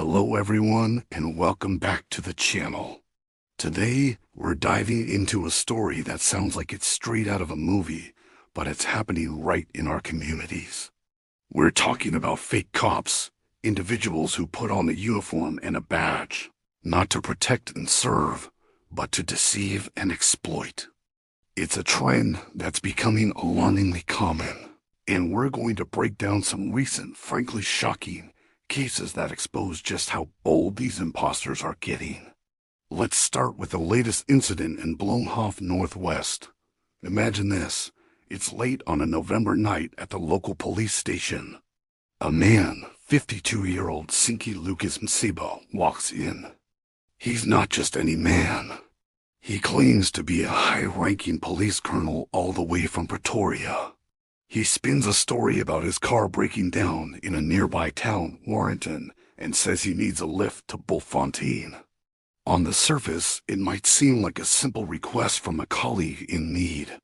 Hello everyone and welcome back to the channel. Today we're diving into a story that sounds like it's straight out of a movie, but it's happening right in our communities. We're talking about fake cops, individuals who put on a uniform and a badge, not to protect and serve, but to deceive and exploit. It's a trend that's becoming alarmingly common, and we're going to break down some recent, frankly shocking cases that expose just how bold these imposters are getting. Let's start with the latest incident in Bloemhof, Northwest. Imagine this. It's late on a November night at the local police station. A man, 52-year-old Sinki Lukas Msiba, walks in. He's not just any man. He claims to be a high-ranking police colonel all the way from Pretoria. He spins a story about his car breaking down in a nearby town, Warrington, and says he needs a lift to Bloemfontein. On the surface, it might seem like a simple request from a colleague in need.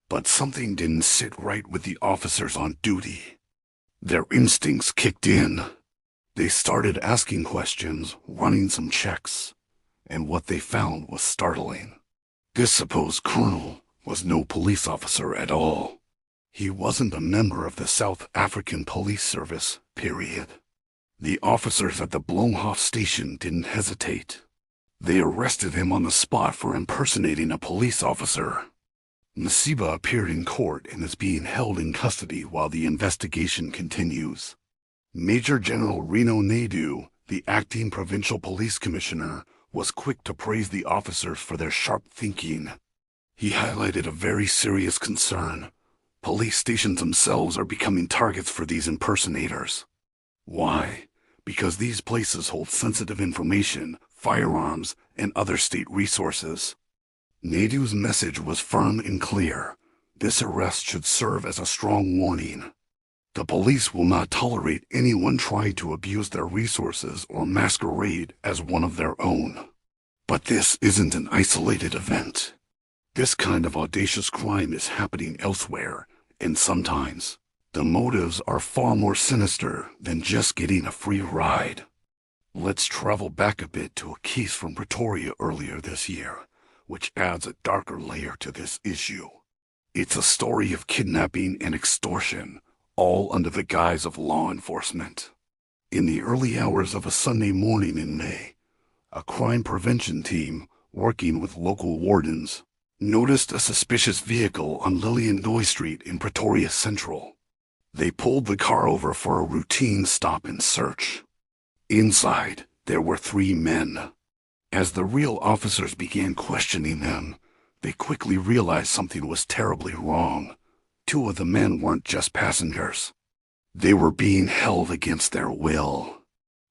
But something didn't sit right with the officers on duty. Their instincts kicked in. They started asking questions, running some checks, and what they found was startling. This supposed colonel was no police officer at all. He wasn't a member of the South African Police Service, period. The officers at the Bloemhof station didn't hesitate. They arrested him on the spot for impersonating a police officer. Msiba appeared in court and is being held in custody while the investigation continues. Major General Reno Naidu, the acting provincial police commissioner, was quick to praise the officers for their sharp thinking. He highlighted a very serious concern. Police stations themselves are becoming targets for these impersonators. Why? Because these places hold sensitive information, firearms, and other state resources. Naidu's message was firm and clear. This arrest should serve as a strong warning. The police will not tolerate anyone trying to abuse their resources or masquerade as one of their own. But this isn't an isolated event. This kind of audacious crime is happening elsewhere, and sometimes the motives are far more sinister than just getting a free ride. Let's travel back a bit to a case from Pretoria earlier this year, which adds a darker layer to this issue. It's a story of kidnapping and extortion, all under the guise of law enforcement. In the early hours of a Sunday morning in May, a crime prevention team, working with local wardens, noticed a suspicious vehicle on Lillian Street in Pretoria Central. They pulled the car over for a routine stop and search. Inside, there were 3 men. As the real officers began questioning them, they quickly realized something was terribly wrong. 2 of the men weren't just passengers. They were being held against their will.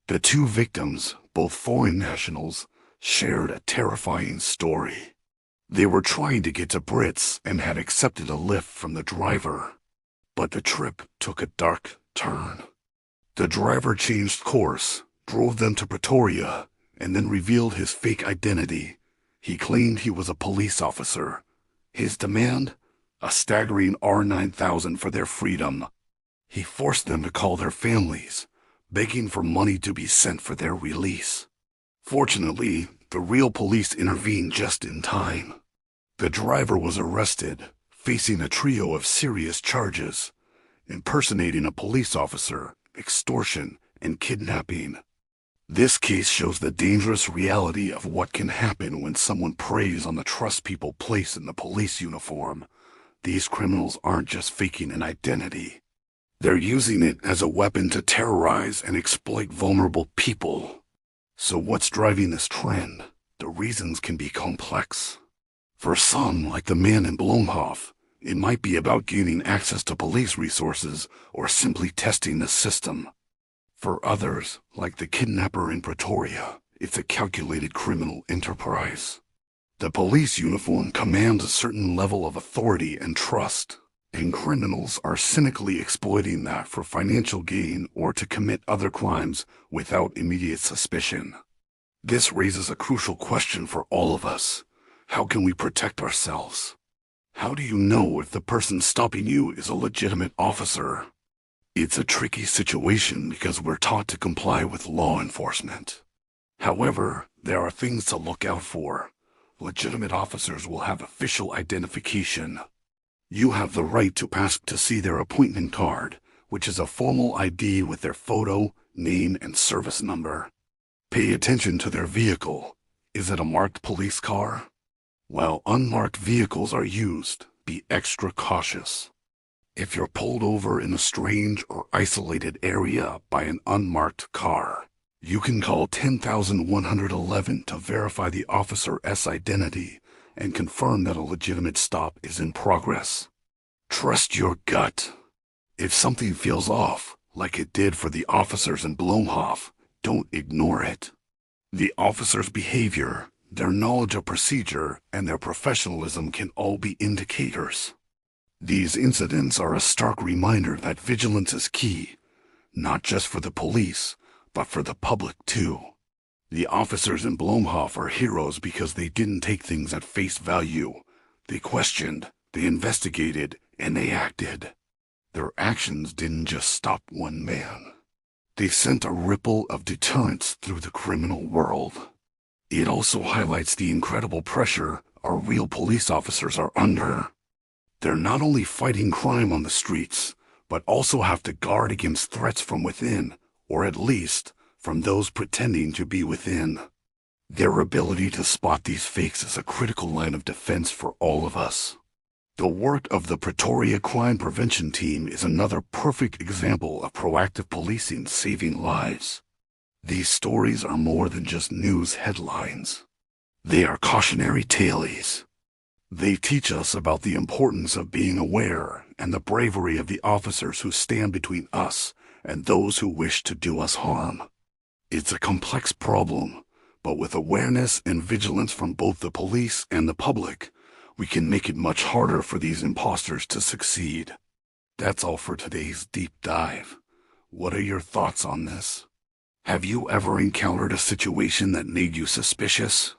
The 2 victims, both foreign nationals, shared a terrifying story. They were trying to get to Brits and had accepted a lift from the driver. But the trip took a dark turn. The driver changed course, drove them to Pretoria, and then revealed his fake identity. He claimed he was a police officer. His demand? A staggering R9,000 for their freedom. He forced them to call their families, begging for money to be sent for their release. Fortunately, the real police intervened just in time. The driver was arrested, facing a trio of serious charges: impersonating a police officer, extortion, and kidnapping. This case shows the dangerous reality of what can happen when someone preys on the trust people place in the police uniform. These criminals aren't just faking an identity. They're using it as a weapon to terrorize and exploit vulnerable people. So what's driving this trend? The reasons can be complex. For some, like the man in Bloemhof, it might be about gaining access to police resources or simply testing the system. For others, like the kidnapper in Pretoria, it's a calculated criminal enterprise. The police uniform commands a certain level of authority and trust, and criminals are cynically exploiting that for financial gain or to commit other crimes without immediate suspicion. This raises a crucial question for all of us. How can we protect ourselves? How do you know if the person stopping you is a legitimate officer? It's a tricky situation because we're taught to comply with law enforcement. However, there are things to look out for. Legitimate officers will have official identification. You have the right to ask to see their appointment card, which is a formal ID with their photo, name, and service number. Pay attention to their vehicle. Is it a marked police car? While unmarked vehicles are used, be extra cautious. If you're pulled over in a strange or isolated area by an unmarked car, you can call 10,111 to verify the officer's identity and confirm that a legitimate stop is in progress. Trust your gut. If something feels off, like it did for the officers in Bloemhof, don't ignore it. The officers' behavior, their knowledge of procedure, and their professionalism can all be indicators. These incidents are a stark reminder that vigilance is key, not just for the police, but for the public too. The officers in Bloemhof are heroes because they didn't take things at face value. They questioned, they investigated, and they acted. Their actions didn't just stop one man. They sent a ripple of deterrence through the criminal world. It also highlights the incredible pressure our real police officers are under. They're not only fighting crime on the streets, but also have to guard against threats from within, or at least from those pretending to be within. Their ability to spot these fakes is a critical line of defense for all of us. The work of the Pretoria Crime Prevention Team is another perfect example of proactive policing saving lives. These stories are more than just news headlines. They are cautionary tales. They teach us about the importance of being aware and the bravery of the officers who stand between us and those who wish to do us harm. It's a complex problem, but with awareness and vigilance from both the police and the public, we can make it much harder for these imposters to succeed. That's all for today's deep dive. What are your thoughts on this? Have you ever encountered a situation that made you suspicious?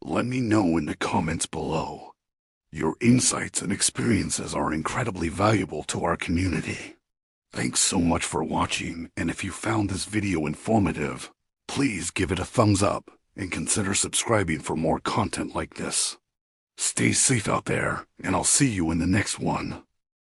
Let me know in the comments below. Your insights and experiences are incredibly valuable to our community. Thanks so much for watching, and if you found this video informative, please give it a thumbs up and consider subscribing for more content like this. Stay safe out there, and I'll see you in the next one.